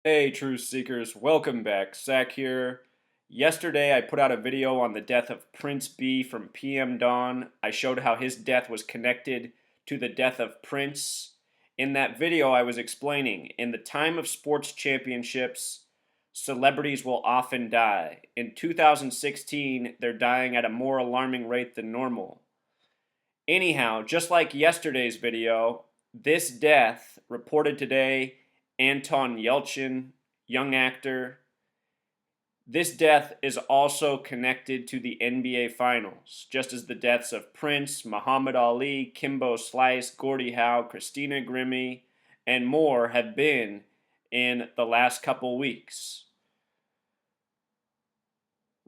Hey, truth seekers, welcome back. Zach here. Yesterday, I put out a video on the death of Prince B from PM Dawn. I showed how his death was connected to the death of Prince. In that video, I was explaining in the time of sports championships, celebrities will often die. In 2016, they're dying at a more alarming rate than normal. Anyhow, just like yesterday's video, this death reported today, Anton Yelchin, young actor, this death is also connected to the NBA Finals, just as the deaths of Prince, Muhammad Ali, Kimbo Slice, Gordie Howe, Christina Grimmie, and more have been in the last couple weeks.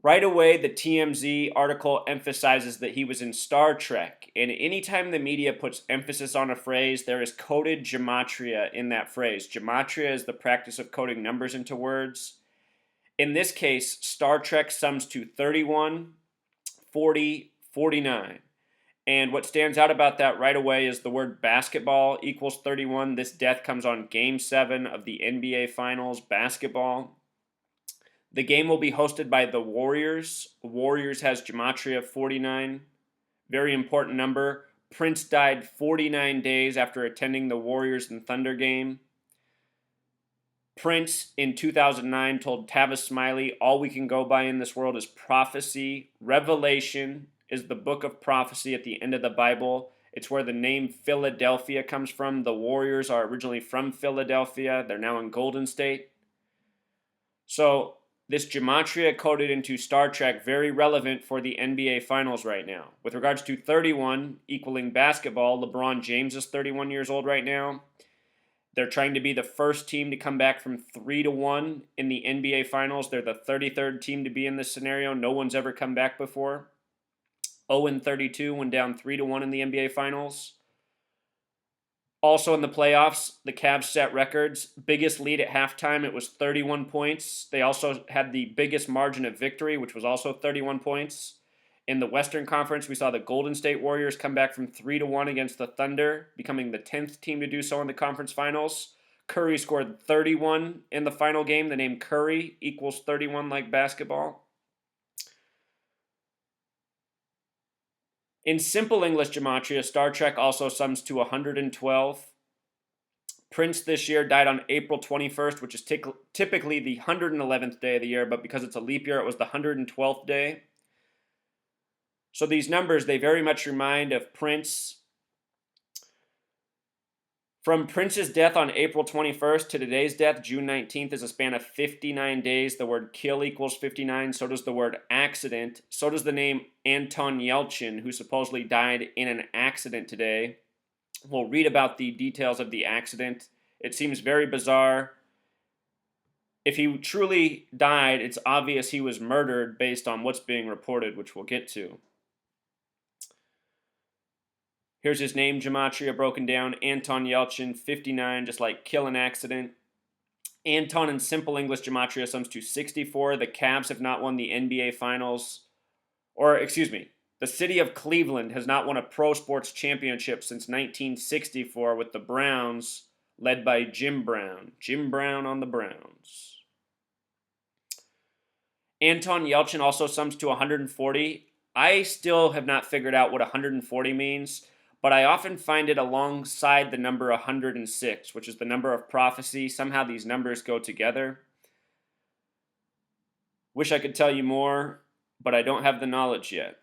Right away, the TMZ article emphasizes that he was in Star Trek, and anytime the media puts emphasis on a phrase, there is coded gematria in that phrase. Gematria is the practice of coding numbers into words. In this case, Star Trek sums to 31, 40, 49. And what stands out about that right away is the word basketball equals 31. This death comes on Game 7 of the NBA Finals basketball. The game will be hosted by the Warriors. Warriors has gematria 49. Very important number. Prince died 49 days after attending the Warriors and Thunder game. Prince in 2009 told Tavis Smiley, "All we can go by in this world is prophecy." Revelation is the book of prophecy at the end of the Bible. It's where the name Philadelphia comes from. The Warriors are originally from Philadelphia. They're now in Golden State. So this gematria coded into Star Trek, very relevant for the NBA Finals right now. With regards to 31 equaling basketball, LeBron James is 31 years old right now. They're trying to be the first team to come back from 3-1 in the NBA Finals. They're the 33rd team to be in this scenario. No one's ever come back before. 0-32 when down 3-1 in the NBA Finals. Also in the playoffs, the Cavs set records. Biggest lead at halftime, it was 31 points. They also had the biggest margin of victory, which was also 31 points. In the Western Conference, we saw the Golden State Warriors come back from 3-1 against the Thunder, becoming the 10th team to do so in the conference finals. Curry scored 31 in the final game. The name Curry equals 31 like basketball. In simple English gematria, Star Trek also sums to 112. Prince this year died on April 21st, which is typically the 111th day of the year, but because it's a leap year, it was the 112th day. So these numbers, they very much remind of Prince. From Prince's death on April 21st to today's death, June 19th, is a span of 59 days. The word kill equals 59. So does the word accident. So does the name Anton Yelchin, who supposedly died in an accident today. We'll read about the details of the accident. It seems very bizarre. If he truly died, it's obvious he was murdered based on what's being reported, which we'll get to. Here's his name, gematria broken down. Anton Yelchin, 59, just like kill an accident. Anton in simple English gematria sums to 64. The Cavs have not won the NBA Finals. The city of Cleveland has not won a pro sports championship since 1964 with the Browns led by Jim Brown. Jim Brown on the Browns. Anton Yelchin also sums to 140. I still have not figured out what 140 means, but I often find it alongside the number 106, which is the number of prophecy. Somehow these numbers go together. Wish I could tell you more, but I don't have the knowledge yet.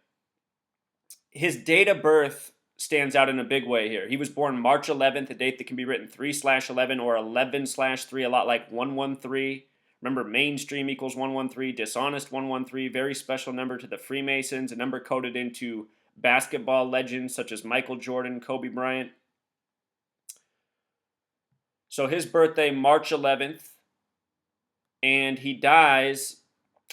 His date of birth stands out in a big way here. He was born March 11th, a date that can be written 3/11 or 11/3, a lot like 113. Remember, mainstream equals 113, dishonest 113, very special number to the Freemasons, a number coded into basketball legends such as Michael Jordan, Kobe Bryant. So his birthday, March 11th, and he dies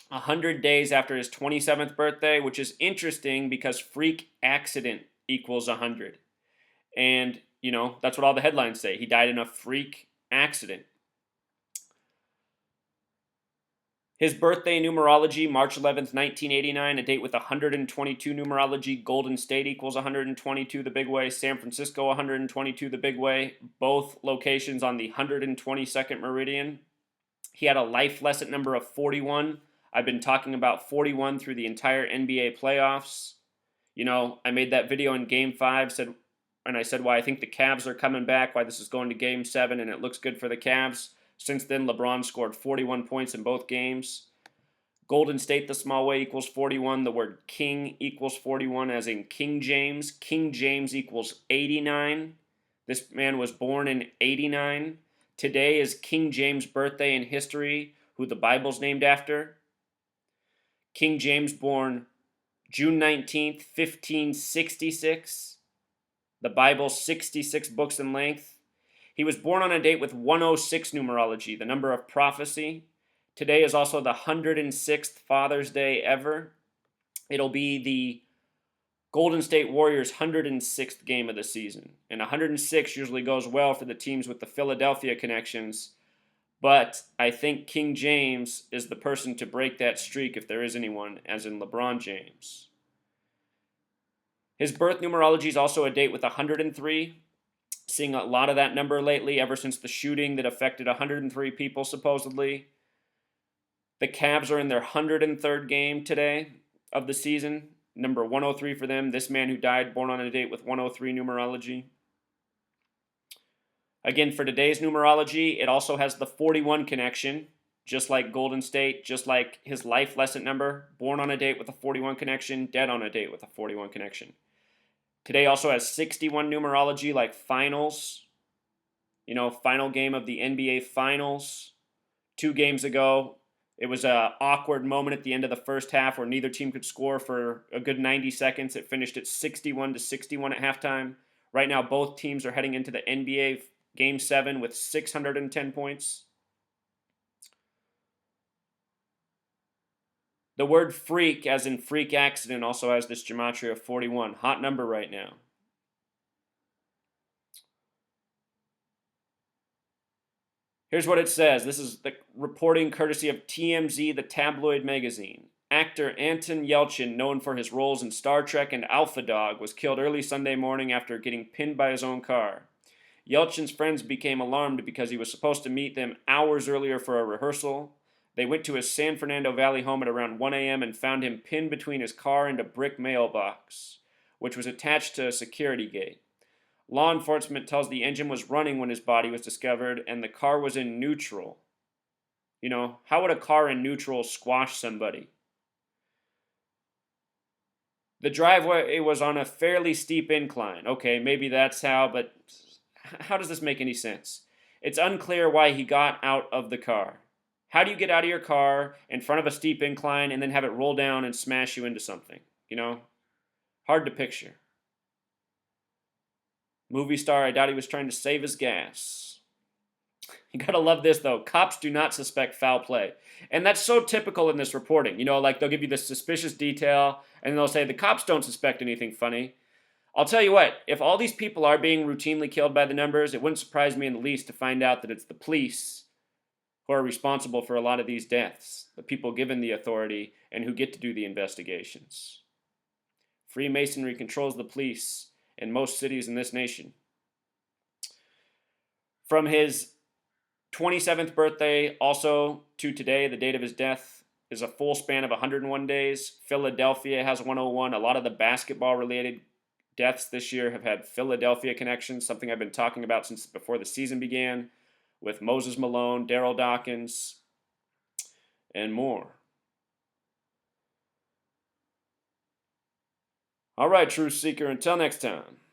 100 days after his 27th birthday, which is interesting because freak accident equals 100. And, that's what all the headlines say. He died in a freak accident. His birthday numerology, March 11th, 1989, a date with 122 numerology. Golden State equals 122 the big way. San Francisco 122 the big way. Both locations on the 122nd meridian. He had a life lesson number of 41. I've been talking about 41 through the entire NBA playoffs. I made that video in Game 5, and I said why I think the Cavs are coming back, why this is going to Game 7, and it looks good for the Cavs. Since then, LeBron scored 41 points in both games. Golden State, the small way, equals 41. The word king equals 41, as in King James. King James equals 89. This man was born in 89. Today is King James' birthday in history, who the Bible's named after. King James born June 19th, 1566. The Bible's 66 books in length. He was born on a date with 106 numerology, the number of prophecy. Today is also the 106th Father's Day ever. It'll be the Golden State Warriors' 106th game of the season. And 106 usually goes well for the teams with the Philadelphia connections. But I think King James is the person to break that streak if there is anyone, as in LeBron James. His birth numerology is also a date with 103. Seeing a lot of that number lately ever since the shooting that affected 103 people supposedly. The Cavs are in their 103rd game today of the season. Number 103 for them. This man who died, born on a date with 103 numerology. Again, for today's numerology, it also has the 41 connection, just like Golden State, just like his life lesson number. Born on a date with a 41 connection, dead on a date with a 41 connection. Today also has 61 numerology, like finals. Final game of the NBA Finals. 2 games ago, it was an awkward moment at the end of the first half where neither team could score for a good 90 seconds. It finished at 61-61 at halftime. Right now, both teams are heading into the NBA Game 7 with 610 points. The word freak, as in freak accident, also has this gematria of 41. Hot number right now. Here's what it says. This is the reporting courtesy of TMZ, the tabloid magazine. Actor Anton Yelchin, known for his roles in Star Trek and Alpha Dog, was killed early Sunday morning after getting pinned by his own car. Yelchin's friends became alarmed because he was supposed to meet them hours earlier for a rehearsal. They went to his San Fernando Valley home at around 1 a.m. and found him pinned between his car and a brick mailbox, which was attached to a security gate. Law enforcement tells the engine was running when his body was discovered and the car was in neutral. How would a car in neutral squash somebody? The driveway was on a fairly steep incline. Okay, maybe that's how, but how does this make any sense? It's unclear why he got out of the car. How do you get out of your car in front of a steep incline and then have it roll down and smash you into something? Hard to picture. Movie star, I doubt he was trying to save his gas. You gotta love this, though. Cops do not suspect foul play. And that's so typical in this reporting. Like they'll give you this suspicious detail, and they'll say the cops don't suspect anything funny. I'll tell you what, if all these people are being routinely killed by the numbers, it wouldn't surprise me in the least to find out that it's the police who are responsible for a lot of these deaths, the people given the authority and who get to do the investigations. Freemasonry controls the police in most cities in this nation. From his 27th birthday also to today, the date of his death is a full span of 101 days. Philadelphia has 101. A lot of the basketball-related deaths this year have had Philadelphia connections, something I've been talking about since before the season began, with Moses Malone, Daryl Dawkins, and more. All right, Truth Seeker, until next time.